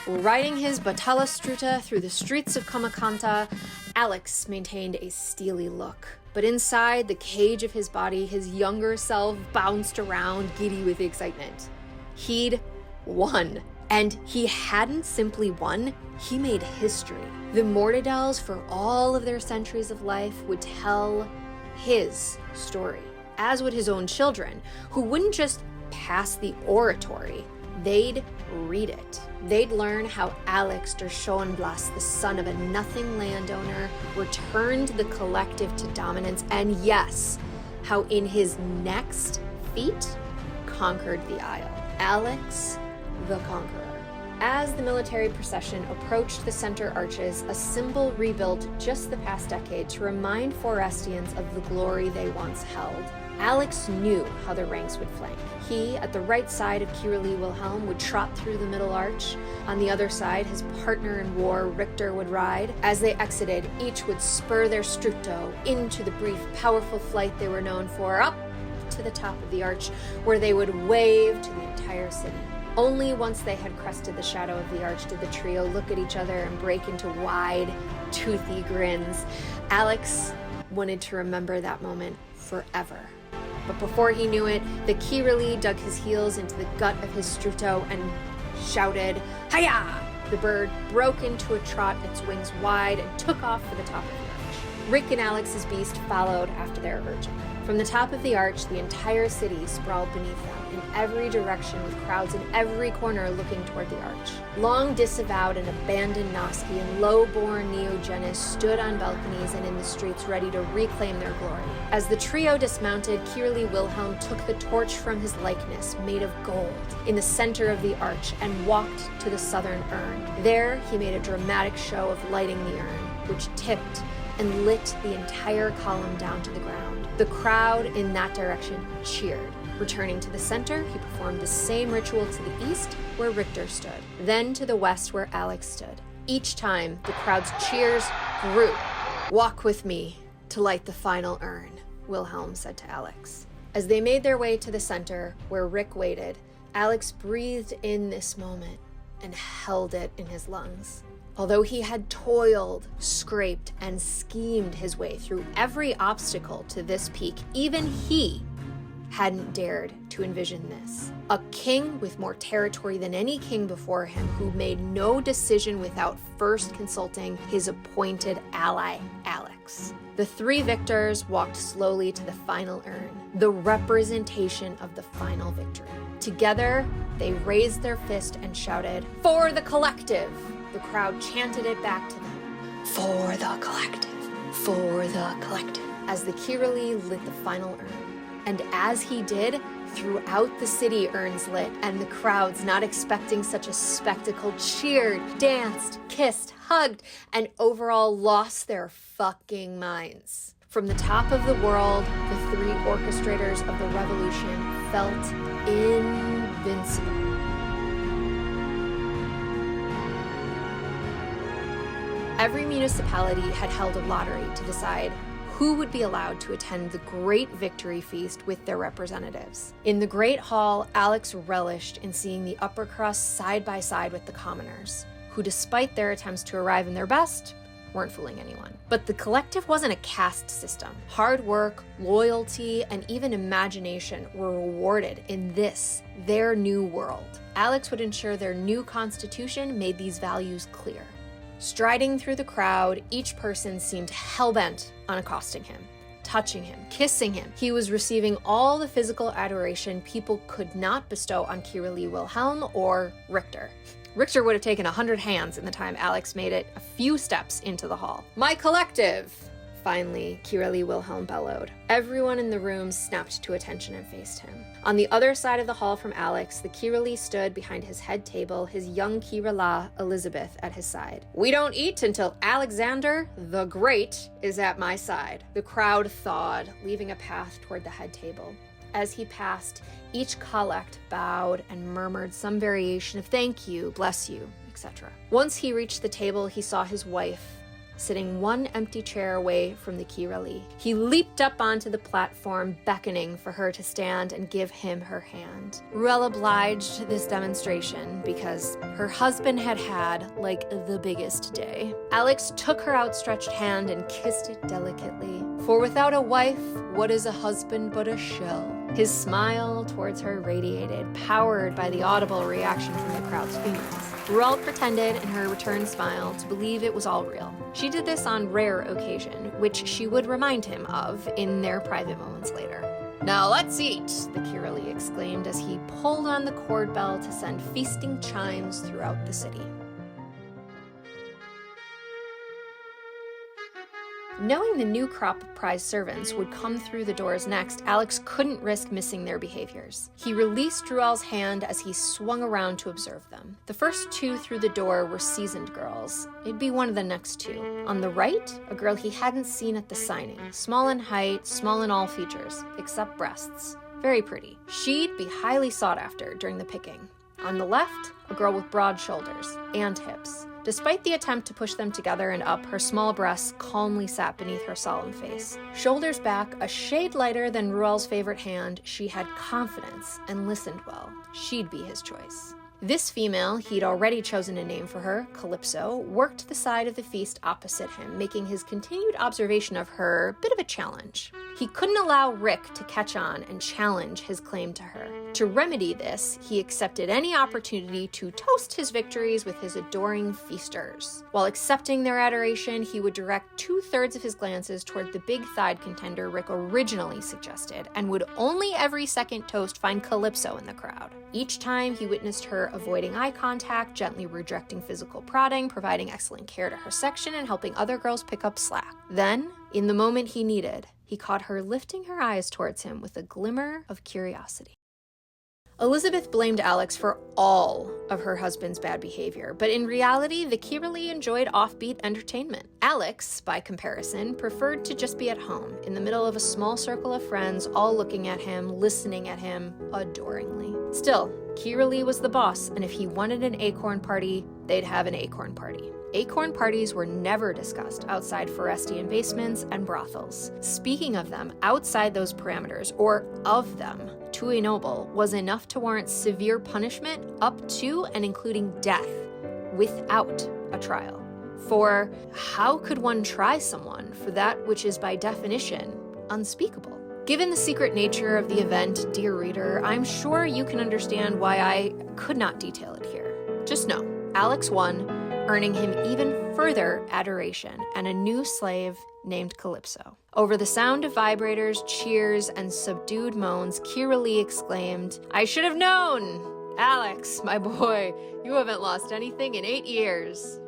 Riding his Batallastruta through the streets of Komencanta, Alex maintained a steely look. But inside the cage of his body, his younger self bounced around, giddy with excitement. He'd won. And he hadn't simply won, he made history. The Mortadels, for all of their centuries of life, would tell his story, as would his own children, who wouldn't just pass the oratory, they'd read it. They'd learn how Alex der Schoenvlast, the son of a nothing landowner, returned the collective to dominance, and yes, how in his next feat, conquered the Isle. Alex the Conqueror. As the military procession approached the center arches, a symbol rebuilt just the past decade to remind Forestians of the glory they once held. Alex knew how the ranks would flank. He, at the right side of Kyrli Wilhelm, would trot through the middle arch. On the other side, his partner in war, Richter, would ride. As they exited, each would spur their Struto into the brief, powerful flight they were known for, up to the top of the arch, where they would wave to the entire city. Only once they had crested the shadow of the arch did the trio look at each other and break into wide, toothy grins. Alex wanted to remember that moment forever. But before he knew it, the Kyrli dug his heels into the gut of his Struto and shouted, "Hiya!" The bird broke into a trot, its wings wide, and took off for the top of the arch. Rick and Alex's beast followed after their urging. From the top of the arch, the entire city sprawled beneath them, in every direction, with crowds in every corner looking toward the arch. Long disavowed and abandoned Noski and low-born Neogenes stood on balconies and in the streets ready to reclaim their glory. As the trio dismounted, Kyrli Wilhelm took the torch from his likeness, made of gold, in the center of the arch and walked to the southern urn. There, he made a dramatic show of lighting the urn, which tipped and lit the entire column down to the ground. The crowd in that direction cheered. Returning to the center, he performed the same ritual to the east, where Richter stood, then to the west, where Alex stood. Each time, the crowd's cheers grew. "Walk with me to light the final urn," Wilhelm said to Alex. As they made their way to the center, where Rick waited, Alex breathed in this moment and held it in his lungs. Although he had toiled, scraped, and schemed his way through every obstacle to this peak, even he hadn't dared to envision this. A king with more territory than any king before him, who made no decision without first consulting his appointed ally, Alex. The three victors walked slowly to the final urn, the representation of the final victory. Together, they raised their fist and shouted, "For the collective!" The crowd chanted it back to them. "For the collective! For the collective!" As the Kyrli lit the final urn. And as he did, throughout the city urns lit, and the crowds, not expecting such a spectacle, cheered, danced, kissed, hugged, and overall lost their fucking minds. From the top of the world, the three orchestrators of the revolution felt invincible. Every municipality had held a lottery to decide who would be allowed to attend the Great Victory Feast with their representatives. In the Great Hall, Alex relished in seeing the upper crust side by side with the commoners, who, despite their attempts to arrive in their best, weren't fooling anyone. But the collective wasn't a caste system. Hard work, loyalty, and even imagination were rewarded in this, their new world. Alex would ensure their new constitution made these values clear. Striding through the crowd, each person seemed hell-bent on accosting him, touching him, kissing him. He was receiving all the physical adoration people could not bestow on Kyrli Wilhelm or Richter. Richter would have taken 100 hands in the time Alex made it a few steps into the hall. "My collective!" Finally, Kyrli Wilhelm bellowed. Everyone in the room snapped to attention and faced him. On the other side of the hall from Alex, the Kyrli stood behind his head table, his young Kyrla, Elizabeth, at his side. "We don't eat until Alexander the Great is at my side." The crowd thawed, leaving a path toward the head table. As he passed, each collect bowed and murmured some variation of "thank you," "bless you," etc. Once he reached the table, he saw his wife, sitting one empty chair away from the Kirali. He leaped up onto the platform, beckoning for her to stand and give him her hand. Ruel obliged this demonstration because her husband had had, like, the biggest day. Alex took her outstretched hand and kissed it delicately. For without a wife, what is a husband but a shell? His smile towards her radiated, powered by the audible reaction from the crowd's females. Ruel pretended in her return smile to believe it was all real. She did this on rare occasion, which she would remind him of in their private moments later. "Now let's eat," the Kirali exclaimed as he pulled on the cord bell to send feasting chimes throughout the city. Knowing the new crop of prize servants would come through the doors next, Alex couldn't risk missing their behaviors. He released Ruel's hand as he swung around to observe them. The first two through the door were seasoned girls. It'd be one of the next two. On the right, a girl he hadn't seen at the signing. Small in height, small in all features, except breasts. Very pretty. She'd be highly sought after during the picking. On the left, a girl with broad shoulders and hips. Despite the attempt to push them together and up, her small breasts calmly sat beneath her solemn face. Shoulders back, a shade lighter than Ruel's favorite hand, she had confidence and listened well. She'd be his choice. This female, he'd already chosen a name for her, Calypso, worked the side of the feast opposite him, making his continued observation of her a bit of a challenge. He couldn't allow Rick to catch on and challenge his claim to her. To remedy this, he accepted any opportunity to toast his victories with his adoring feasters. While accepting their adoration, he would direct 2/3 of his glances toward the big-thighed contender Rick originally suggested, and would only every second toast find Calypso in the crowd. Each time he witnessed her avoiding eye contact, gently rejecting physical prodding, providing excellent care to her section, and helping other girls pick up slack. Then, in the moment he needed, he caught her lifting her eyes towards him with a glimmer of curiosity. Elizabeth blamed Alex for all of her husband's bad behavior, but in reality, the Kirali enjoyed offbeat entertainment. Alex, by comparison, preferred to just be at home, in the middle of a small circle of friends, all looking at him, listening at him, adoringly. Still, Kirali was the boss, and if he wanted an Acorn party, they'd have an Acorn party. Acorn parties were never discussed outside Forestian basements and brothels. Speaking of them, outside those parameters, or of them, to a noble was enough to warrant severe punishment up to and including death, without a trial. For how could one try someone for that which is by definition unspeakable? Given the secret nature of the event, dear reader, I'm sure you can understand why I could not detail it here. Just know, Alex won, earning him even further adoration and a new slave named Calypso. Over the sound of vibrators, cheers, and subdued moans, Kirali exclaimed, "I should have known! Alex, my boy, you haven't lost anything in 8 years."